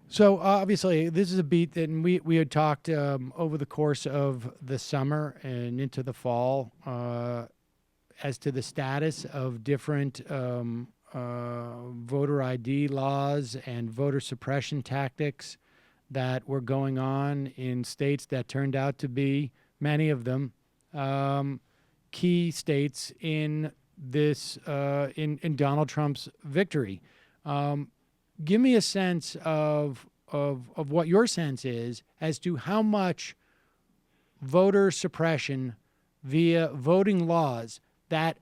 So obviously, this is a beat that we had talked over the course of the summer and into the fall as to the status of different voter ID laws and voter suppression tactics that were going on in states that turned out to be, many of them, um, key states in this in Donald Trump's victory. Um, Give me a sense of what your sense is as to how much voter suppression via voting laws that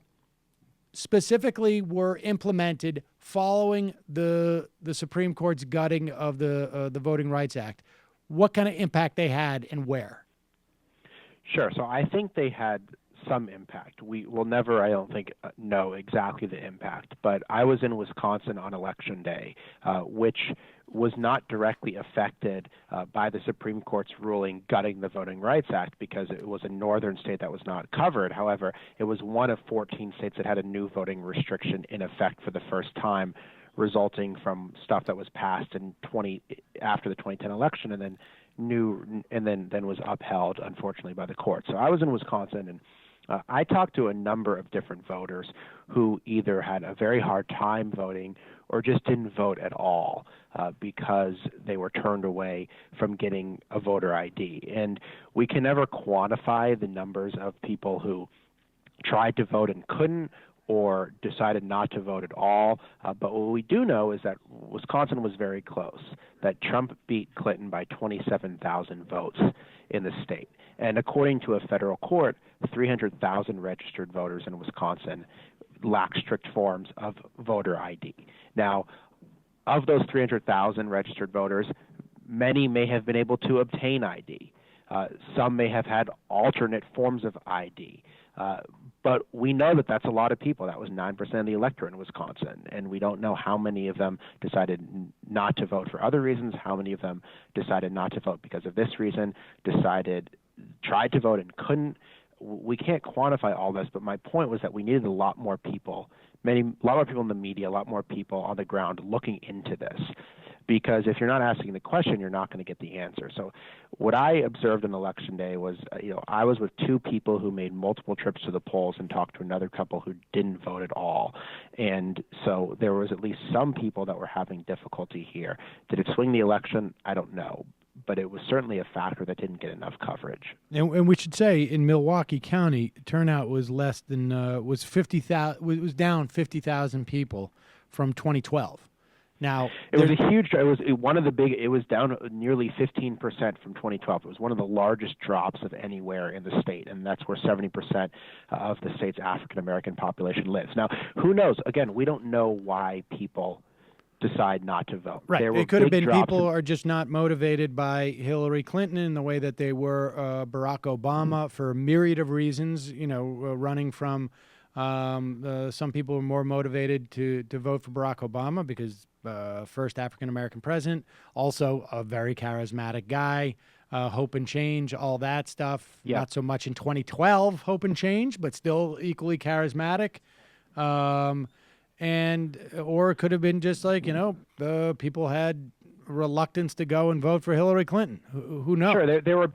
specifically were implemented following the Supreme Court's gutting of the Voting Rights Act. What kind of impact they had and where? Sure. So I think they had some impact. We will never, I don't think, know exactly the impact. But I was in Wisconsin on Election Day, which was not directly affected by the Supreme Court's ruling gutting the Voting Rights Act because it was a northern state that was not covered. However, it was one of 14 states that had a new voting restriction in effect for the first time, resulting from stuff that was passed in after the 2010 election and then was upheld, unfortunately, by the court. So I was in Wisconsin, and I talked to a number of different voters who either had a very hard time voting or just didn't vote at all because they were turned away from getting a voter ID. And we can never quantify the numbers of people who tried to vote and couldn't, or decided not to vote at all. But what we do know is that Wisconsin was very close, that Trump beat Clinton by 27,000 votes in the state. And according to a federal court, 300,000 registered voters in Wisconsin lack strict forms of voter ID. Now, of those 300,000 registered voters, many may have been able to obtain ID. Some may have had alternate forms of ID. But we know that that's a lot of people. That was 9% of the electorate in Wisconsin. And we don't know how many of them decided not to vote for other reasons, how many of them decided not to vote because of this reason, tried to vote and couldn't. We can't quantify all this, but my point was that we needed a lot more people, a lot more people in the media, a lot more people on the ground looking into this. Because if you're not asking the question, you're not going to get the answer. So what I observed on Election Day was, I was with two people who made multiple trips to the polls and talked to another couple who didn't vote at all. And so there was at least some people that were having difficulty here. Did it swing the election? I don't know. But it was certainly a factor that didn't get enough coverage. And we should say in Milwaukee County, turnout was less than was 50,000. Was down 50,000 people from 2012. Now it was a huge. It was one of the big. It was down nearly 15% from 2012. It was one of the largest drops of anywhere in the state, and that's where 70% of the state's African American population lives. Now, who knows? Again, we don't know why people decide not to vote. Right. It could have been people are just not motivated by Hillary Clinton in the way that they were Barack Obama for a myriad of reasons. Running from some people were more motivated to vote for Barack Obama because first African-American president, also a very charismatic guy, hope and change, all that stuff. Yeah. Not so much in 2012, hope and change, but still equally charismatic. Or it could have been just like, people had reluctance to go and vote for Hillary Clinton. Who knows? Sure, there were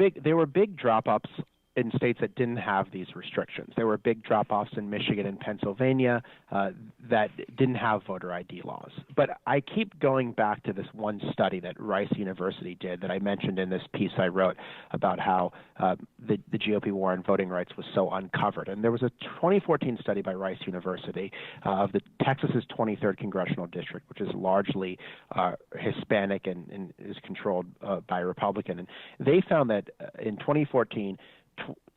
big drop-offs in states that didn't have these restrictions. There were big drop-offs in Michigan and Pennsylvania that didn't have voter ID laws. But I keep going back to this one study that Rice University did that I mentioned in this piece I wrote about how the GOP war on voting rights was so uncovered. And there was a 2014 study by Rice University of the Texas's 23rd Congressional District, which is largely Hispanic and is controlled by a Republican. And they found that in 2014,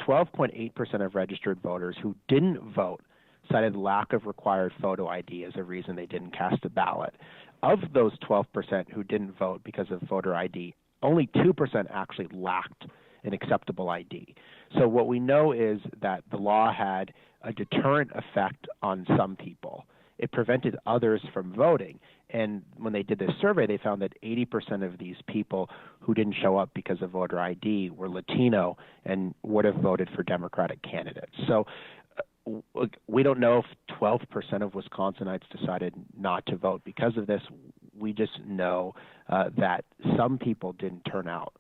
12.8% of registered voters who didn't vote cited lack of required photo ID as a reason they didn't cast a ballot. Of those 12% who didn't vote because of voter ID, only 2% actually lacked an acceptable ID. So what we know is that the law had a deterrent effect on some people. It prevented others from voting. And when they did this survey, they found that 80% of these people who didn't show up because of voter ID were Latino and would have voted for Democratic candidates. So we don't know if 12% of Wisconsinites decided not to vote because of this. we just know that some people didn't turn out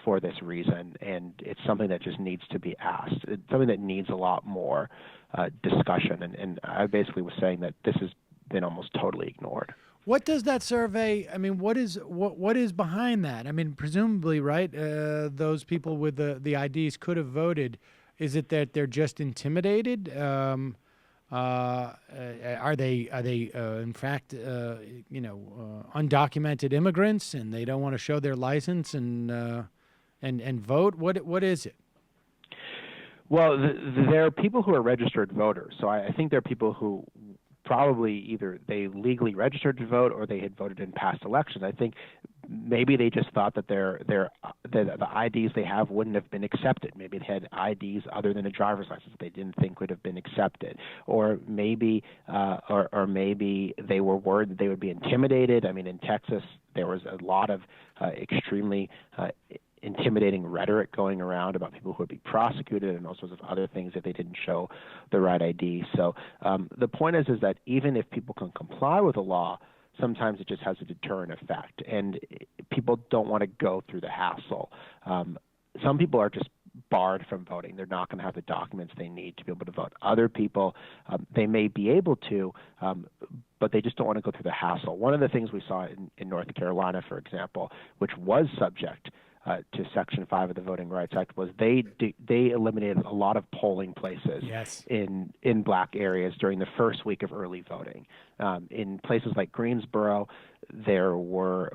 for this reason, and it's something that just needs to be asked. It's something that needs a lot more discussion, and I basically was saying that this has been almost totally ignored. What does that survey? I mean, what is behind that? I mean, presumably, right? Those people with the IDs could have voted. Is it that they're just intimidated? Are they in fact undocumented immigrants and they don't want to show their license and vote? What is it? Well, there are people who are registered voters, so I think there are people who probably either they legally registered to vote or they had voted in past elections. I think maybe they just thought that the IDs they have wouldn't have been accepted. Maybe they had IDs other than a driver's license they didn't think would have been accepted, or maybe maybe they were worried that they would be intimidated. I mean, in Texas, there was a lot of extremely intimidating rhetoric going around about people who would be prosecuted and all sorts of other things if they didn't show the right ID. So the point is that even if people can comply with the law, sometimes it just has a deterrent effect, and people don't want to go through the hassle. Some people are just barred from voting. They're not going to have the documents they need to be able to vote. Other people, they may be able to, but they just don't want to go through the hassle. One of the things we saw in North Carolina, for example, which was subject to Section 5 of the Voting Rights Act, was they eliminated a lot of polling places in black areas during the first week of early voting. In places like Greensboro, there were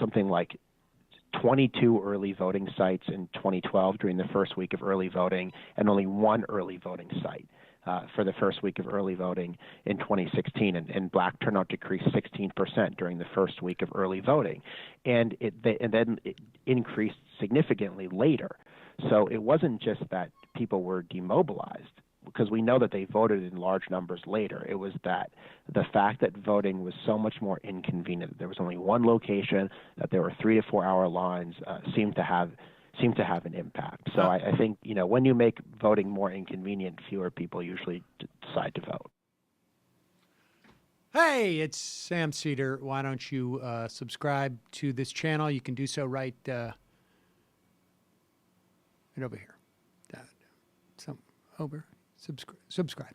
something like 22 early voting sites in 2012 during the first week of early voting, and only one early voting site for the first week of early voting in 2016, and black turnout decreased 16% during the first week of early voting, and then it increased significantly later. So it wasn't just that people were demobilized, because we know that they voted in large numbers later. It was that the fact that voting was so much more inconvenient, there was only one location, that there were 3 to 4 hour lines, seemed to have an impact. So I think, when you make voting more inconvenient, fewer people usually decide to vote. Hey, it's Sam Seder. Why don't you subscribe to this channel? You can do so right over here. Over. Subscribe.